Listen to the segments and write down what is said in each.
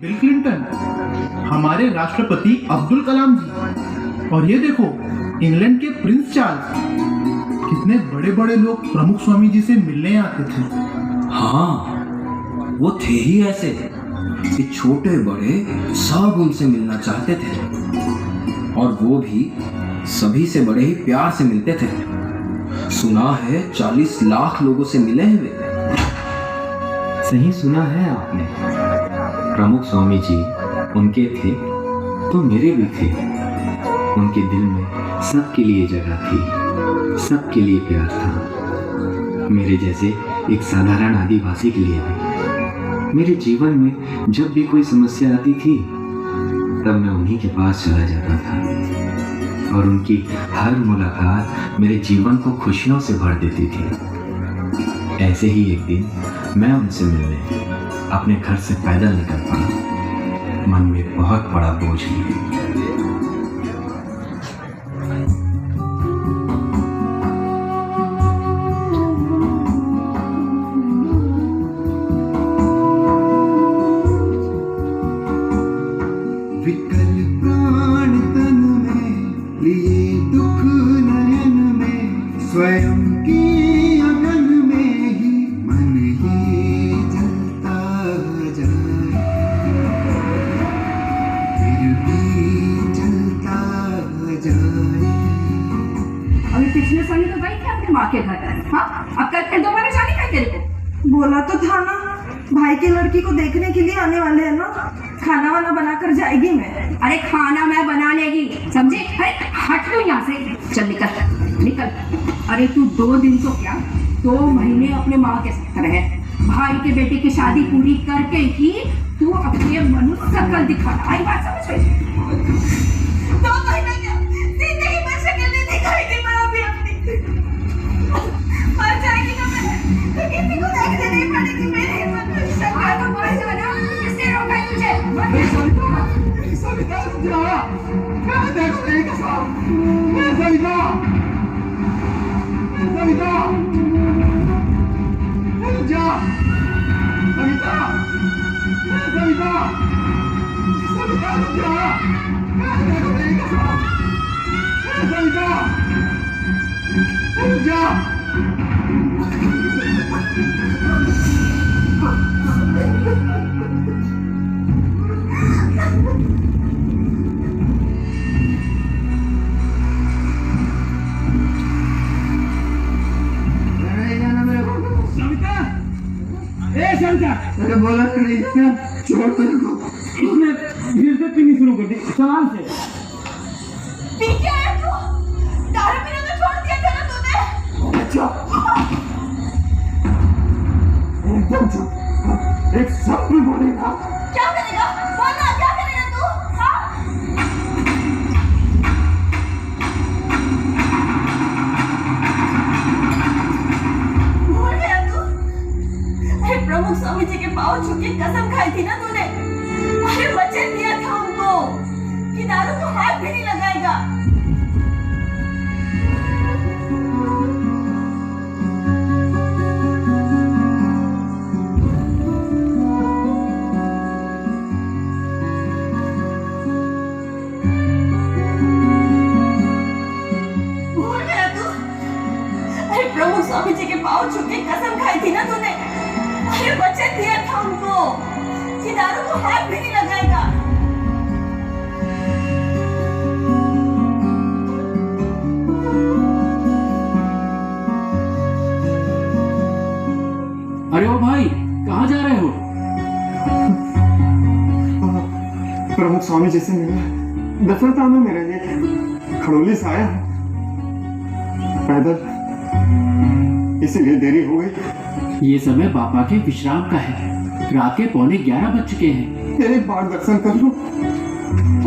Bill Clinton, हमारे राष्ट्रपति अब्दुल कलाम जी, और ये देखो इंग्लैंड के प्रिंस चार्ल्स। कितने बड़े बड़े लोग प्रमुख स्वामी जी से मिलने आते थे। हाँ, वो थे ही ऐसे कि छोटे बड़े सब उनसे मिलना चाहते थे, और वो भी सभी से बड़े ही प्यार से मिलते थे। सुना है 40 लाख लोगों से मिले हैं वे। सही सुना है आपने। प्रमुख स्वामी जी उनके थे तो मेरे भी थे। उनके दिल में सबके लिए जगह थी, सबके लिए प्यार था, मेरे जैसे एक साधारण आदिवासी के लिए भी। मेरे जीवन में जब भी कोई समस्या आती थी तब मैं उन्हीं के पास चला जाता था, और उनकी हर मुलाकात मेरे जीवन को खुशियों से भर देती थी। ऐसे ही एक दिन मैं उनसे मिलने अपने घर से पैदल निकल पड़ा। मन में बहुत बड़ा बोझ लिए। विकल प्राण तन में लिए दुख नयन में, स्वयं की अगन में ही मन ही जलता जाए, फिर भी जलता जाए। अभी पिछले साल तो गई थी अपनी माँ के घर। हाँ, अब कल फिर दोबारा जाने का तेरे को? बोला तो था ना, भाई की लड़की को देखने के लिए आने वाले हैं ना, खाना वाना बनाकर जाएगी मैं। अरे खाना मैं बना लेगी, समझे? अरे हट लो यहाँ से, चल निकल निकल। अरे तू 2 दिन तो क्या 2 महीने अपने माँ के साथ रहे। भाई के बेटे की शादी पूरी करके ही तू अपने मनुष्य शकल दिखा। आई बात समझ गई? 2 महीने क्या, जिंदगी भर शक्ल नहीं दिखाई थी मैं अभी अपनी। मर जाएगी ना मैं, तो किसी को देखने नहीं पड़ेगी मेरी मनुष्य शक्ल। तो बोल से बना, किसने रोका है तुझे? सविता जा, मैं देखो नहीं कसम, मैं सविता, सविता, जा, सविता, सविता, सविता जा, मैं देखो नहीं कसम, सविता, जा। अरे बोला नहीं ना, छोड़ तेरे को। इसने धीरे से पीनी शुरू कर दी, सलाम से। पी के आया तू? दारू पीना तो छोड़ दिया था ना तूने? अच्छा, एकदम चुप, एक शब्द भी बोलेगा। क्या करेगा? बोलना, क्या करेगा तू? हाँ? भूल गया तू? अरे प्रमुख स्वामी जी के पाँव छू के कसम खाई थी ना तूने? अरे वचन दिया था उनको कि दारू को हाथ भी नहीं लगाएगा। भूल गया तू? अरे प्रमुख स्वामी जी के पाँव छू के कसम खाई थी ना तूने? अरे वचन दिया था उनको कि दारू को हाथ भी नहीं लगाएगा। अरे ओ भाई, कहाँ जा रहे हो? प्रमुख स्वामी जी से मिला, दफरता में मेरे लिए खड़ोली से आया पैदल, इसीलिए देरी हो गई। ये समय बाबा के विश्राम का है। रात के 11:15 बज चुके हैं। एक बार दर्शन कर लो,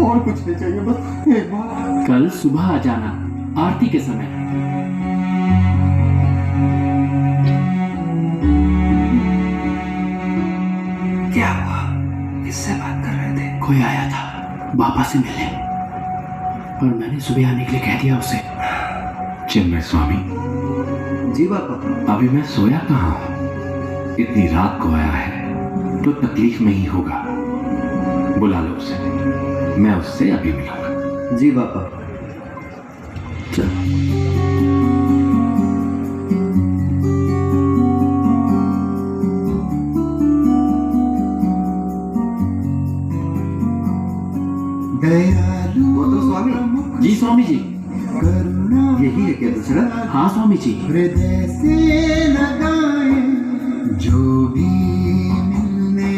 और कुछ नहीं चाहिए, बस एक बार। कल सुबह आ जाना आरती के समय। क्या हुआ? किससे बात कर रहे थे? कोई आया था बाबा से मिलने, और मैंने सुबह आने के लिए कह दिया उसे। चिन्मय स्वामी जी बाबा। अभी मैं सोया कहाँ हूँ? इतनी रात को आया है तो तकलीफ में ही होगा। बुला लो उसे, मैं उससे अभी मिलूंगा। जी पापा। चल। वो तो स्वामी। जी स्वामी जी। यही है क्या दशरथ? हाँ स्वामी जी। हृदय से लगाए जो भी मिलने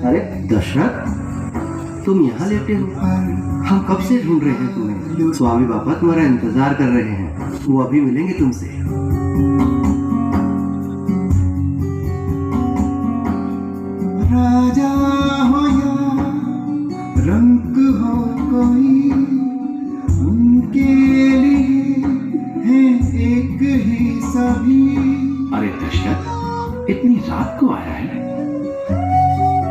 अरे दशरथ, तुम यहाँ लेटे हो? हम कब से ढूंढ रहे हैं तुम्हें। स्वामी पापा तुम्हारा इंतजार कर रहे हैं, वो अभी मिलेंगे तुमसे। राजा हो या रंग हो कोई, उनके लिए है एक ही सभी। अरे दशरथ, इतनी रात को आया है,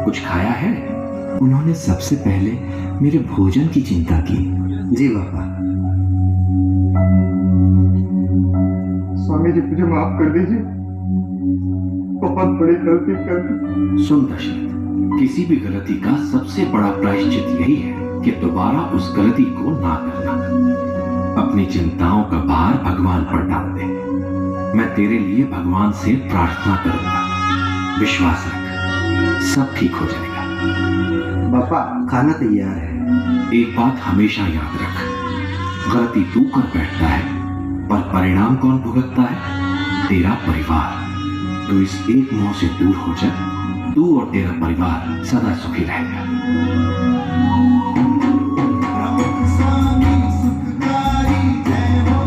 कुछ खाया है? उन्होंने सबसे पहले मेरे भोजन की चिंता की। जी पापा। स्वामी जी मुझे माफ कर दीजिए, बहुत बड़ी गलती कर दी। सुन दशरथ, किसी भी गलती का सबसे बड़ा प्रायश्चित यही है कि दोबारा उस गलती को ना करना। अपनी चिंताओं का भार भगवान पर डाल दे। मैं तेरे लिए भगवान से प्रार्थना करूंगा, विश्वास रख, सब ठीक हो जाएगा। पापा खाना तैयार है। एक बात हमेशा याद रख, गलती तू कर बैठता है पर परिणाम कौन भुगतता है? तेरा परिवार। तो इस एक मोह से दूर हो जा, तू और तेरा परिवार सदा सुखी रहेगा। प्रमुख स्वामी सुखकारी जय हो,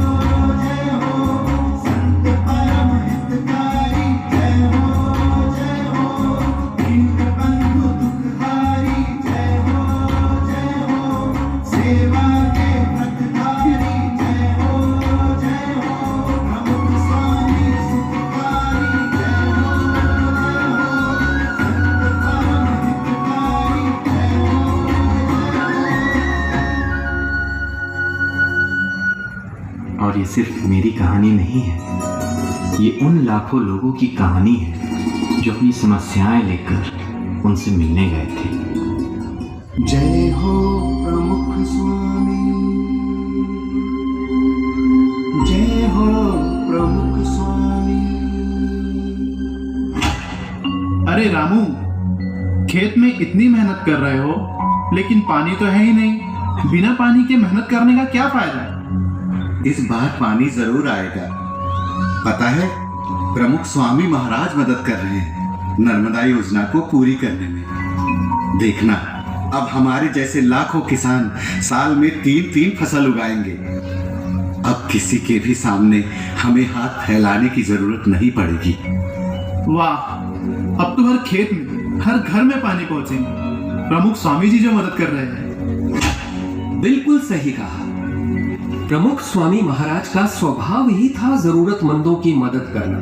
संत परम हितकारी जय हो, दीन बंधु दुखहारी जय हो, सेवा के व्रतधारी जय हो, प्रमुख स्वामी सुखकारी जय हो, संत परम हितकारी जय हो। और ये सिर्फ मेरी कहानी नहीं है, ये उन लाखों लोगों की कहानी है जो अपनी समस्याएं लेकर उनसे मिलने गए थे। जय हो प्रमुख स्वामी, जय हो प्रमुख स्वामी। अरे रामू, खेत में इतनी मेहनत कर रहे हो लेकिन पानी तो है ही नहीं। बिना पानी के मेहनत करने का क्या फायदा? इस बार पानी जरूर आएगा। पता है, प्रमुख स्वामी महाराज मदद कर रहे हैं नर्मदा योजना को पूरी करने में। देखना, अब हमारे जैसे लाखों किसान साल में 3-3 फसल उगाएंगे। अब किसी के भी सामने हमें हाथ फैलाने की जरूरत नहीं पड़ेगी। वाह, अब तो हर खेत में, हर घर में पानी पहुंचेंगे। प्रमुख स्वामी जी जो मदद कर रहे हैं। बिल्कुल सही कहा। प्रमुख स्वामी महाराज का स्वभाव ही था जरूरतमंदों की मदद करना।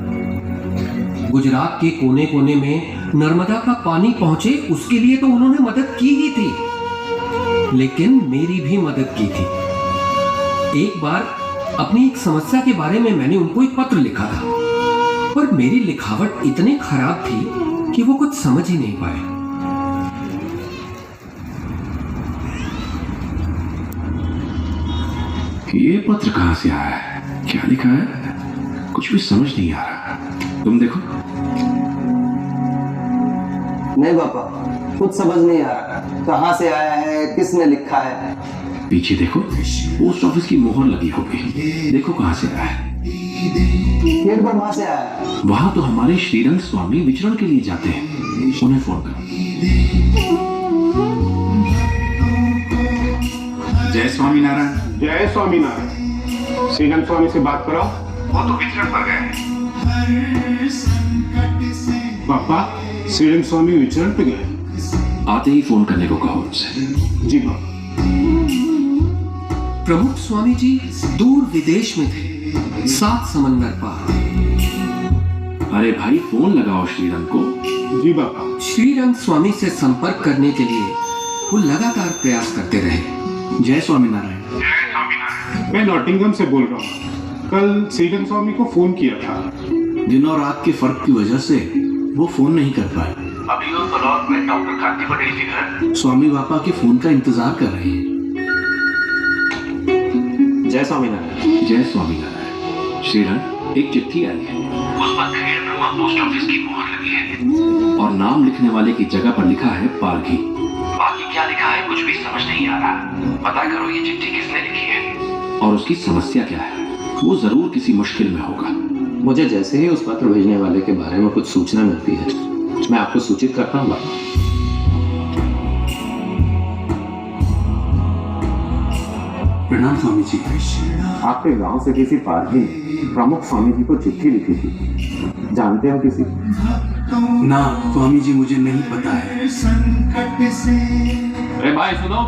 गुजरात के कोने कोने में नर्मदा का पानी पहुंचे, उसके लिए तो उन्होंने मदद की ही थी, लेकिन मेरी भी मदद की थी। एक बार अपनी एक समस्या के बारे में मैंने उनको एक पत्र लिखा था, पर मेरी लिखावट इतनी खराब थी कि वो कुछ समझ ही नहीं पाए। ये पत्र कहाँ से आया है? क्या लिखा है? कुछ भी समझ नहीं आ रहा। तुम देखो। नहीं पापा, कुछ समझ नहीं आ रहा। कहाँ से आया है, किसने लिखा है? पीछे देखो, पोस्ट ऑफिस की मोहर लगी होगी। देखो कहाँ से आया है। फिर वहां से आया है। वहां तो हमारे श्रीरंग स्वामी विचरण के लिए जाते हैं, उन्हें फोन करो। जय स्वामी नारायण। जय स्वामी नारायण। श्रीरंग स्वामी से बात कराओ। वो तो विचरण पर गए। पापा, श्रीरंग स्वामी विचरण पे गए। आते ही फोन करने को कहो उनसे। जी पापा। प्रमुख स्वामी जी दूर विदेश में थे, 7 समंदर पार। अरे भाई, फोन लगाओ श्रीरंग को। जी पापा। श्रीरंग स्वामी से संपर्क करने के लिए वो लगातार प्रयास करते रहे। जय स्वामी नारायण। मैं नॉटिंघम से बोल रहा हूँ। कल श्रीरंग स्वामी को फोन किया था। दिन और रात के फर्क की वजह से वो फोन नहीं कर पाए। अभी वो ब्लॉक में डॉक्टर कांति पटेल के घर स्वामी बापा के फोन का इंतजार कर रहे हैं। जय स्वामीनारायण। जय स्वामीनारायण। श्रीधर, एक चिट्ठी आई है। उस पर खेड़ ब्रह्मा पोस्ट ऑफिस की मोहर लगी है और नाम लिखने वाले की जगह पर लिखा है पारघी। बाकी क्या लिखा है कुछ भी समझ नहीं आ रहा। पता करो ये चिट्ठी किसने लिखी है और उसकी समस्या क्या है। वो जरूर किसी मुश्किल में होगा। मुझे जैसे ही उस पत्र भेजने वाले के बारे में कुछ सूचना मिलती है मैं आपको सूचित करता हूँ। प्रणाम स्वामी जी। आपके गांव से किसी पारघी ने प्रमुख स्वामी जी को चिट्ठी लिखी थी। जानते हो किसी? ना स्वामी जी, मुझे नहीं पता है। संकट से अरे भाई सुनो।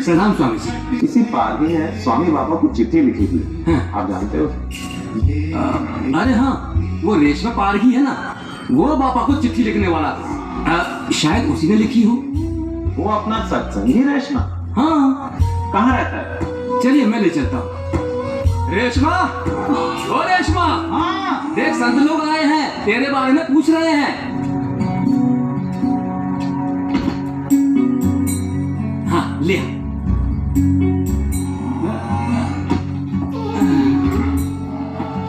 प्रणाम स्वामी जी। किसी पारघी ने स्वामी बाबा को चिट्ठी लिखी थी। आप जानते हो? अरे हाँ, वो रेशमा पारघी है ना, वो बापा को चिट्ठी लिखने वाला था। शायद उसी ने लिखी हो। वो अपना सत्संगी रेशमा? हाँ। कहाँ रहता है? चलिए मैं ले चलता हूँ। रेशमा, ओ रेशमा। हाँ। देख संत लोग आए हैं, तेरे बारे में पूछ रहे हैं। हाँ ले।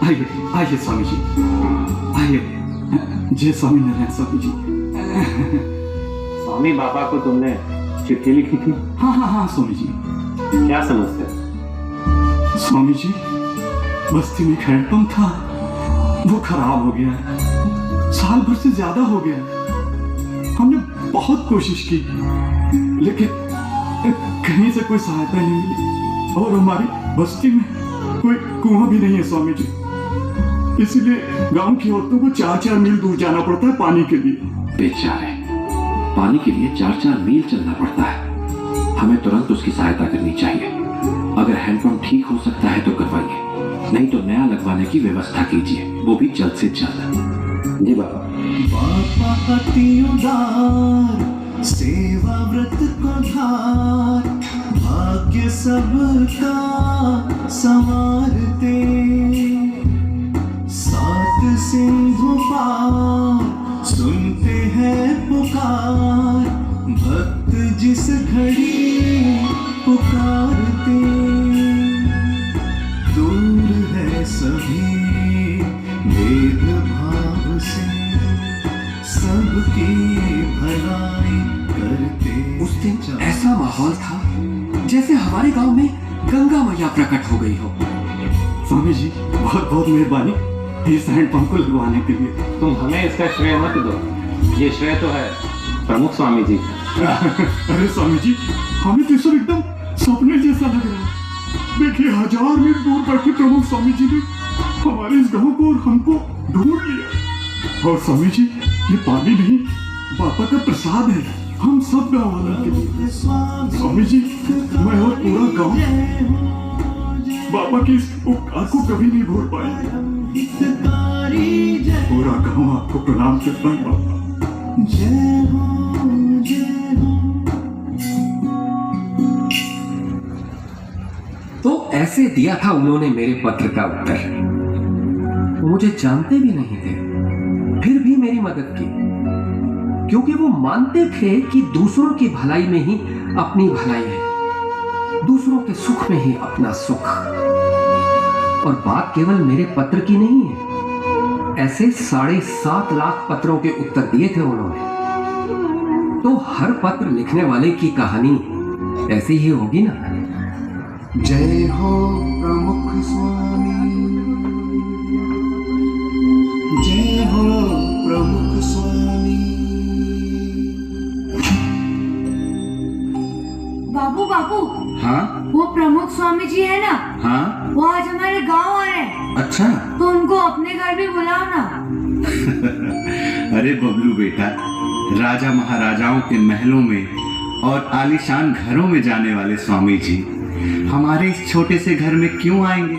आइए आइए स्वामी जी, आइए। जय स्वामीनारायण स्वामी जी। स्वामी बाबा को तुमने चिट्ठी लिखी थी? हाँ हाँ हाँ स्वामी जी। क्या समस्या? स्वामी जी, बस्ती में हैंडपंप था, वो खराब हो गया है। साल भर से ज्यादा हो गया। हमने बहुत कोशिश की लेकिन कहीं से कोई सहायता नहीं मिली और हमारी बस्ती में कोई कुआं भी नहीं है स्वामी जी। इसीलिए गांव की औरतों को 4-4 मील दूर जाना पड़ता है पानी के लिए। बेचारे, पानी के लिए 4-4 मील चलना पड़ता है। हमें तुरंत उसकी सहायता करनी चाहिए। अगर हैंडपंप ठीक हो सकता है तो करवाइए, नहीं तो नया लगवाने की व्यवस्था कीजिए, वो भी जल्द से जल्द। जी बाबा। बापा अति उदार, सेवा व्रत को धार, भाग्य सबका संवारते, 7 सिंधु पार सुनते हैं पुकार, भक्त जिस घड़ी पुकारते, दूर है सभी भेदभाव से, सबकी भलाई करते। उस दिन ऐसा माहौल था जैसे हमारे गांव में गंगा मैया प्रकट हो गई हो। स्वामी जी, बहुत बहुत मेहरबानी इस हैंडपंप को लगवाने के लिए। तुम हमें इसका श्रेय मत दो, ये श्रेय तो है प्रमुख स्वामी जी। अरे स्वामी जी, हमें तो सब एकदम सपने जैसा लग रहा है। देखिए, 1000 मील दूर बैठे प्रमुख स्वामी जी ने हमारे इस गांव को और हमको ढूंढ लिया। और स्वामी जी, ये पानी नहीं, बापा का प्रसाद है हम सब गाँव वालों के लिए। स्वामी जी, मैं और पूरा गांव बापा के इस उपकार को कभी नहीं भूल पाएंगे। पूरा गांव आपको प्रणाम करता है बाबा। जय हो, जय हो। तो ऐसे दिया था उन्होंने मेरे पत्र का उत्तर। मुझे जानते भी नहीं थे, फिर भी मेरी मदद की, क्योंकि वो मानते थे कि दूसरों की भलाई में ही अपनी भलाई है, दूसरों के सुख में ही अपना सुख। और बात केवल मेरे पत्र की नहीं है, ऐसे 7.5 लाख पत्रों के उत्तर दिए थे उन्होंने। तो हर पत्र लिखने वाले की कहानी ऐसी ही होगी ना। जय हो प्रमुख स्वामी, जय हो प्रमुख स्वामी। बाबू बाबू, हाँ वो प्रमुख स्वामी जी है ना, हाँ। वो आज हमारे गांव आ रहे हैं। अच्छा। तो उनको अपने घर भी बुलाओ ना। अरे बबलू बेटा, राजा महाराजाओं के महलों में और आलीशान घरों में जाने वाले स्वामी जी हमारे इस छोटे से घर में क्यों आएंगे?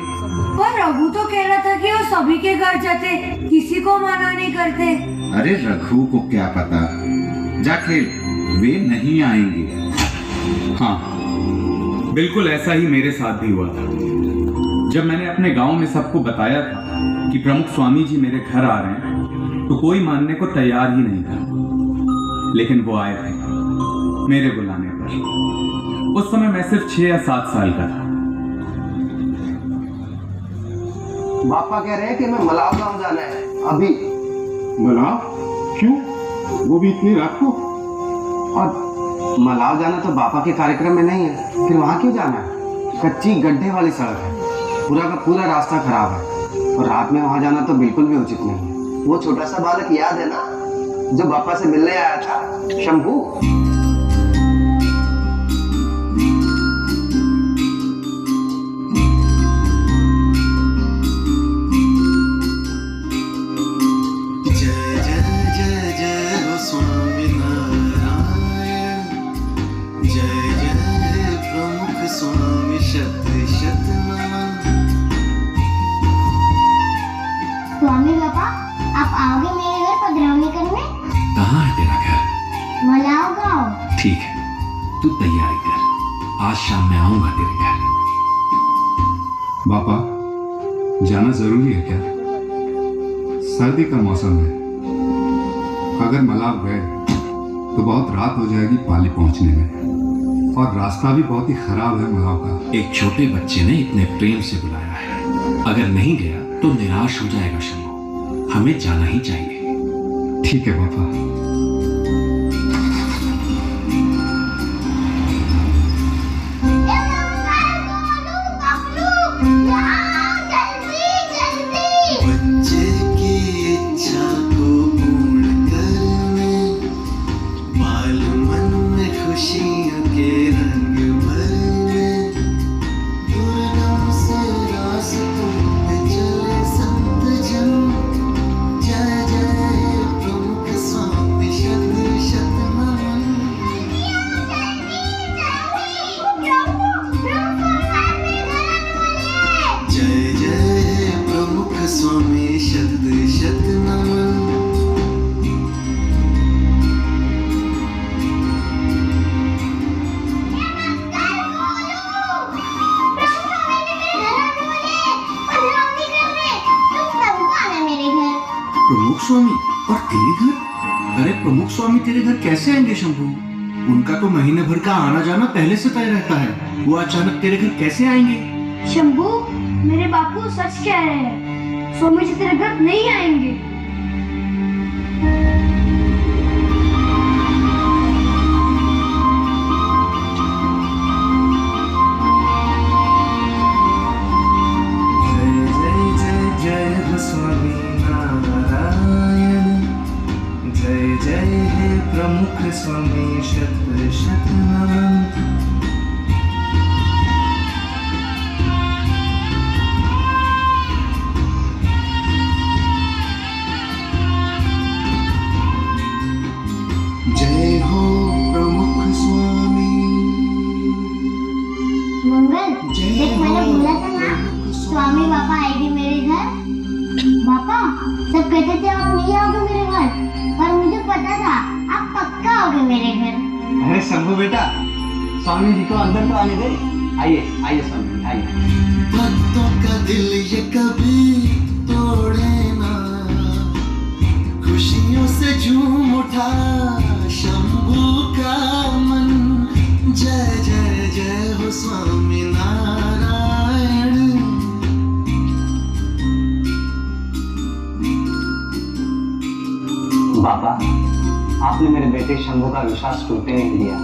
पर रघु तो कह रहा था कि वो सभी के घर जाते, किसी को मना नहीं करते। अरे रघु को क्या पता, जा खेल, वे नहीं आएंगे। हाँ, बिल्कुल ऐसा ही मेरे साथ भी हुआ था। जब मैंने अपने गांव में सबको बताया था कि प्रमुख स्वामी जी मेरे घर आ रहे हैं, तो कोई मानने को तैयार ही नहीं था, लेकिन वो आए थे मेरे बुलाने पर। उस समय मैं सिर्फ 6 या 7 साल का था। पापा कह रहे हैं कि मैं मलाव गांव जाना है अभी। मलाव? क्यों? वो भी इतनी रात को? और मलाव जाना तो पापा के कार्यक्रम में नहीं है, फिर वहां क्यों जाना है? कच्ची गड्ढे वाली सड़क है, पूरा का पूरा रास्ता खराब है, और रात में वहां जाना तो बिल्कुल भी उचित नहीं है। वो छोटा सा बालक याद है ना जो पापा से मिलने आया था, शंभू? स्वामी बाबा, आप आओगे मेरे घर पधरावनी करने? कहाँ है तेरा घर? मलाव गाँव। ठीक है, तू तैयारी कर, आज शाम में आऊंगा तेरे घर। पापा, जाना जरूरी है क्या? सर्दी का मौसम है, अगर मलाव गए तो बहुत रात हो जाएगी पाली पहुंचने में, और रास्ता भी बहुत ही खराब है मलाव का। एक छोटे बच्चे ने इतने प्रेम से बुलाया है, अगर नहीं गया तो निराश हो जाएगा शंभू। हमें जाना ही चाहिए। ठीक है पापा। बच्चे की इच्छा को पूर्ण करने, बाल मन में खुशियों के रंग भरने, दुर्गम से रास्तों पे चले संत जन। जय जय प्रमुख स्वामी शत शत नमन। जय जय प्रमुख स्वामी शत शत नमन। प्रमुख स्वामी और तेरे घर? अरे प्रमुख स्वामी तेरे घर कैसे आएंगे शंभू? उनका तो महीने भर का आना जाना पहले से तय रहता है, वो अचानक तेरे घर कैसे आएंगे? शंभू, मेरे बापू सच कह रहे हैं, स्वामी जी तेरे घर नहीं आएंगे। स्वामी नारायण, जय जय हे प्रमुख स्वामी शत शत नमन। जय हो प्रमुख स्वामी। मंगल, देख मैंने बोला था ना स्वामी बाबा आएंगे मेरे घर। पापा, सब कहते थे आप नहीं आओगे मेरे घर, पर मुझे पता था आप पक्का आओगे मेरे घर। अरे शंभू बेटा, स्वामी जी को अंदर तो आने दे। आइए आइए स्वामी, आइए। भक्तों का दिल ये कभी तोड़े ना, खुशियों से झूम उठा शंभू का मन। जय जय जय हो स्वामी नारायण। बाबा, आपने मेरे बेटे शंभू का विश्वास टूटने नहीं दिया।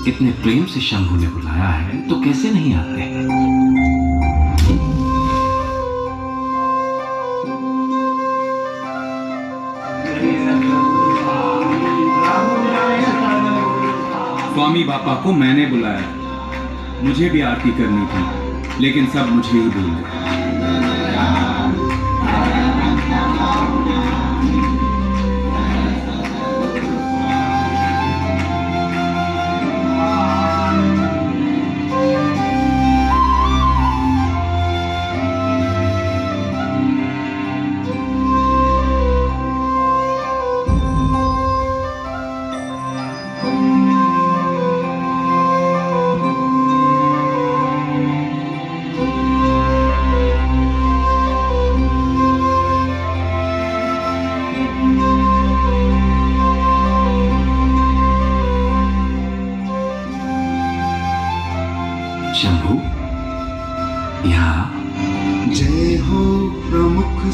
इतने प्रेम से शंभू ने बुलाया है तो कैसे नहीं आते? स्वामी बापा को मैंने बुलाया, मुझे भी आरती करनी थी, लेकिन सब मुझे ही भूल गए।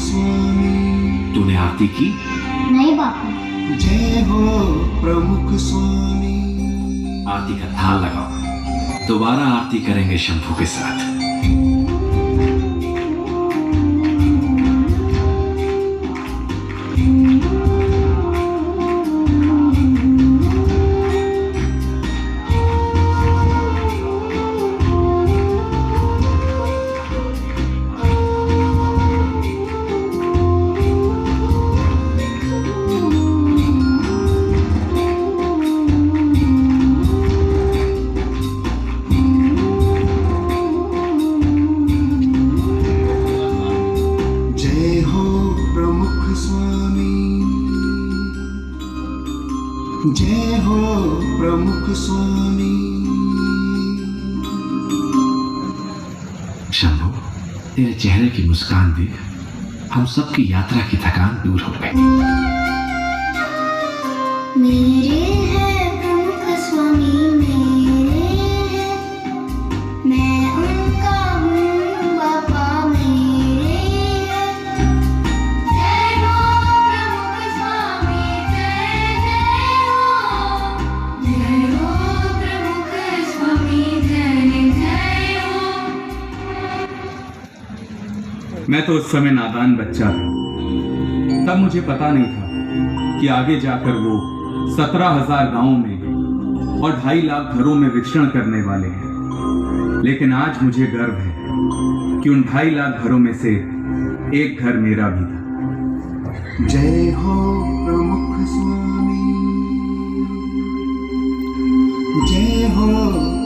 स्वामी। तूने आरती की? नहीं बापू। जय हो प्रमुख स्वामी। आरती का थाल लगाओ, दोबारा आरती करेंगे शंभू के साथ। जय हो प्रमुख स्वामी। शंभू, तेरे चेहरे की मुस्कान देख हम सबकी यात्रा की थकान दूर हो गई। मेरे हैं प्रमुख स्वामी, मेरे हैं, मैं उनका हूँ बाबा मेरे हैं। जय हो प्रमुख स्वामी, जय जय हो। जय हो प्रमुख स्वामी, जय जय हो। मैं तो उस समय नादान बच्चा था, तब मुझे पता नहीं था कि आगे जाकर वो 17,000 गांवों में और 2.5 लाख घरों में विचरण करने वाले हैं। लेकिन आज मुझे गर्व है कि उन 2.5 लाख घरों में से एक घर मेरा भी था। जय हो प्रमुख स्वामी। जय हो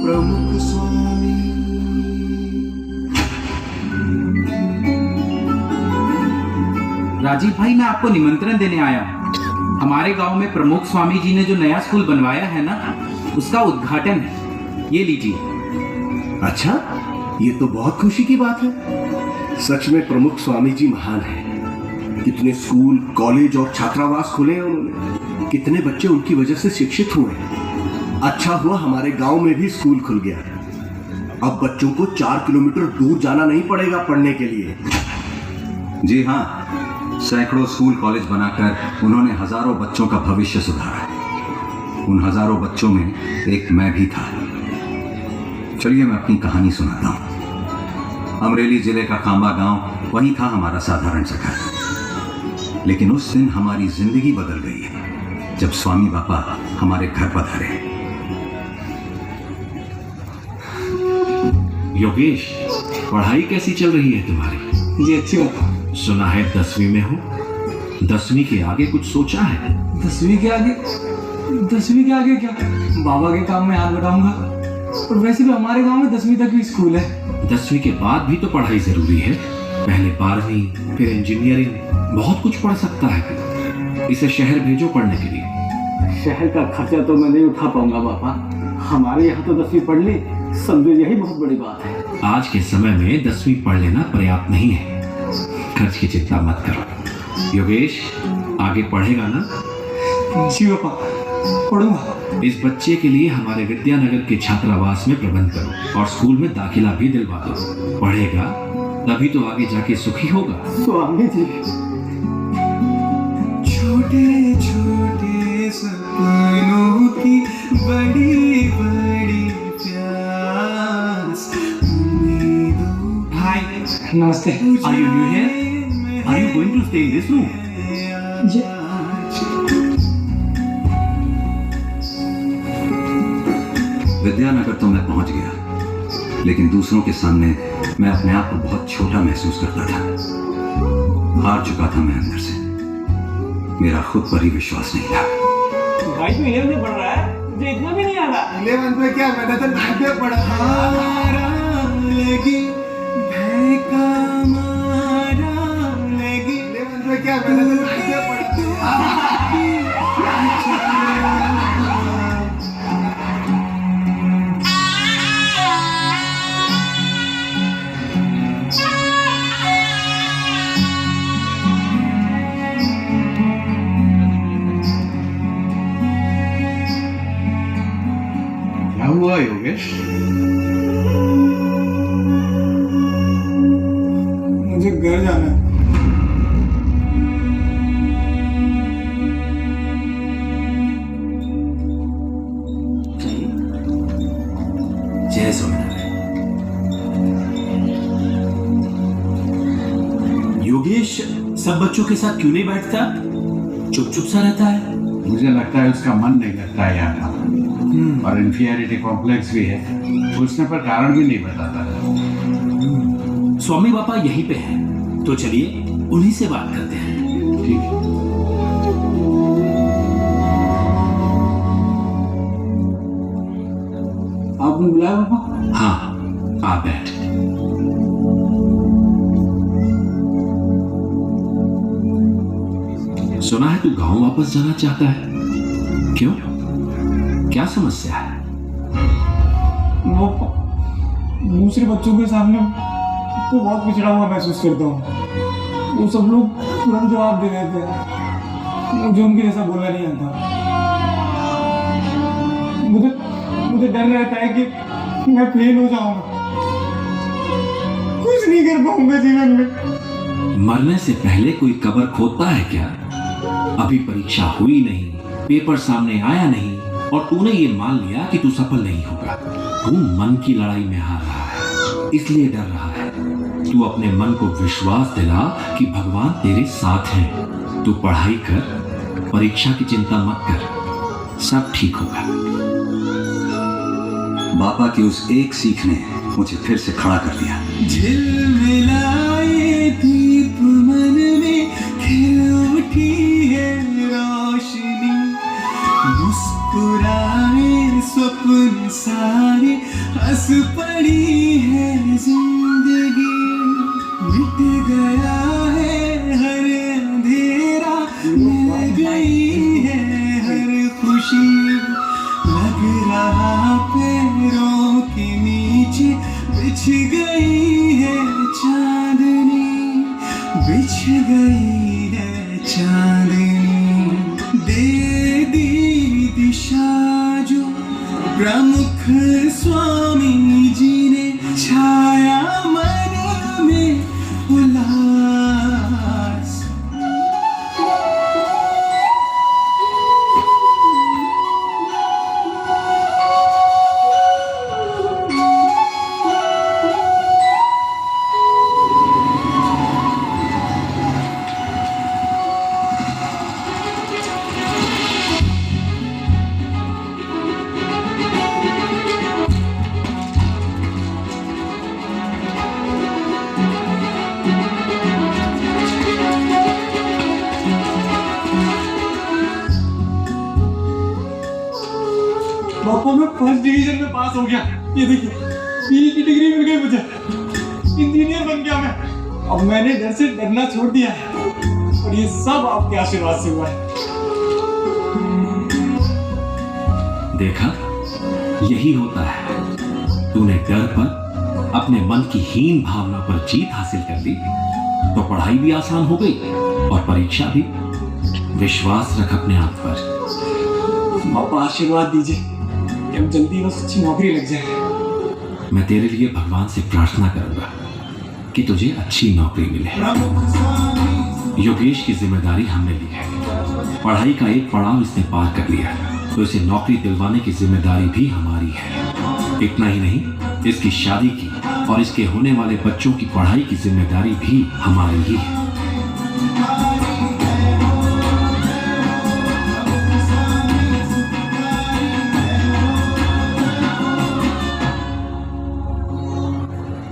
प्रमुख स्वामी। राजीव भाई, मैं आपको निमंत्रण देने आया हूँ। हमारे गांव में प्रमुख स्वामी जी ने जो नया स्कूल बनवाया है ना, उसका उद्घाटन है। ये लीजिए। अच्छा, ये तो बहुत खुशी की बात है। सच में प्रमुख स्वामी जी महान हैं। कितने स्कूल, कॉलेज और छात्रावास खोले हैं उन्होंने। कितने बच्चे उनकी वजह से शिक्षित हुए हैं। अच्छा हुआ हमारे गांव में भी स्कूल खुल गया। अब बच्चों को 4 किलोमीटर दूर जाना नहीं पड़ेगा पढ़ने के लिए। जी हाँ, सैकड़ों स्कूल कॉलेज बनाकर उन्होंने हजारों बच्चों का भविष्य सुधारा। उन हजारों बच्चों में एक मैं भी था। चलिए मैं अपनी कहानी सुनाता हूँ। अमरेली जिले का खांबा गांव, वही था हमारा साधारण सा घर। लेकिन उस दिन हमारी जिंदगी बदल गई जब स्वामी बापा हमारे घर पधारे। योगेश, पढ़ाई कैसी चल रही है तुम्हारी? जी अच्छी बात। सुना है 10वीं में हो। 10वीं के आगे कुछ सोचा है? 10वीं के आगे? 10वीं के आगे क्या? बाबा के काम में हाथ बढ़ाऊंगा। और वैसे भी हमारे गांव में 10वीं तक भी स्कूल है। 10वीं के बाद भी तो पढ़ाई जरूरी है। पहले 12वीं, फिर इंजीनियरिंग, बहुत कुछ पढ़ सकता है। इसे शहर भेजो पढ़ने के लिए। शहर का खर्चा तो मैं नहीं उठा पाऊंगा पापा। हमारे यहाँ तो 10वीं पढ़ ली, समझो यही बहुत बड़ी बात है। आज के समय में 10वीं पढ़ लेना पर्याप्त नहीं है। खर्च की चिंता मत करो। योगेश, आगे पढ़ेगा ना? जी पापा, पढ़ूंगा। इस बच्चे के लिए हमारे विद्यानगर के छात्रावास में प्रबंध करो और स्कूल में दाखिला भी दिलवा दो। पढ़ेगा तभी तो आगे जाके सुखी होगा। स्वामी जी। छोटे छोटे सपनों की बड़ी बड़ी प्यास। हाय, नमस्ते। Are you new here? Are you going to stay in this room? Vidyanagar तो मैं पहुंच गया, लेकिन दूसरों के सामने मैं अपने आप को बहुत छोटा महसूस करता था। हार चुका था मैं अंदर से। मेरा खुद पर ही विश्वास नहीं था। भाई तू 11th में पढ़ रहा है, मुझे इतना भी नहीं आता। 11th में क्या, मैंने तो 9th में पढ़ा। लगी भय का मारा लगी। 11th में क्या, मैंने तो 9th में पढ़ा। क्या हुआ योगेश? मुझे घर जाना है। सब बच्चों के साथ क्यों नहीं बैठता? चुप चुप सा रहता है। मुझे लगता है उसका मन नहीं लगता है यहाँ का, और इन्फीरियरिटी कॉम्प्लेक्स भी है। पूछने पर कारण भी नहीं बताता। स्वामी बापा यहीं पे हैं, तो चलिए उन्हीं से बात करते हैं। ठीक है। आपने बुलाया पापा? हाँ, आ बैठ। सुना है तू गांव वापस जाना चाहता है, क्यों? क्या समस्या है? वो दूसरे बच्चों के सामने तो बहुत पिछड़ा हुआ महसूस करता हूँ। वो सब लोग तुरंत जवाब दे देते हैं, मुझे उनके जैसा बोलना नहीं आता। मुझे डर रहता है कि मैं फेल हो जाऊंगा, कुछ नहीं कर पाऊंगा जीवन में। मरने से पहले कोई कब्र खोदता है क्या? अभी परीक्षा हुई नहीं, पेपर सामने आया नहीं, और तूने ये मान लिया कि तू सफल नहीं होगा। तू मन की लड़ाई में हार रहा है, इसलिए डर रहा है। तू अपने मन को विश्वास दिला कि भगवान तेरे साथ है। तू पढ़ाई कर, परीक्षा की चिंता मत कर, सब ठीक होगा। बापा की उस एक सीख ने मुझे फिर से खड़ा कर दिया। झिलमिलाए दीप मन में खिल उठी है रोशनी, मुस्कुराए स्वप्न सारे हंस पड़ी है जिंदगी, मिट गया है हर अंधेरा, मिल गई है हर खुशी, लग रहा पैरों के नीचे बिछ गई है चांदनी, बिछ गई है चांदनी, दे दी दिशा जो प्रमुख स्वामी जी ने, छाया मन में उल्लास। पापा मैं फर्स्ट डिवीजन में पास हो गया। ये देखिए, पीई की डिग्री मिल गई मुझे, इंजीनियर बन गया मैं। अब मैंने घर से डरना छोड़ दिया है, और ये सब आपके आशीर्वाद से हुआ है। देखा, यही होता है। तूने डर पर, अपने मन की हीन भावना पर जीत हासिल कर ली, तो पढ़ाई भी आसान हो गई और परीक्षा भी। विश्वास रख अपने आप पर। पापा आशीर्वाद दीजिए कि अब जल्दी बस अच्छी नौकरी लग जाए। मैं तेरे लिए भगवान से प्रार्थना करूंगा कि तुझे अच्छी नौकरी मिले। योगेश की जिम्मेदारी हमने ली है। पढ़ाई का एक पड़ाव इसने पार कर लिया, तो इसे नौकरी दिलवाने की जिम्मेदारी भी हमारी है। इतना ही नहीं, इसकी शादी की और इसके होने वाले बच्चों की पढ़ाई की जिम्मेदारी भी हमारी ही है।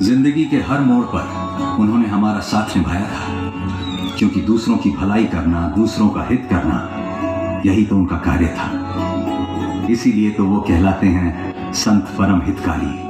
जिंदगी के हर मोड़ पर उन्होंने हमारा साथ निभाया था, क्योंकि दूसरों की भलाई करना, दूसरों का हित करना, यही तो उनका कार्य था। इसीलिए तो वो कहलाते हैं संत परम हितकारी।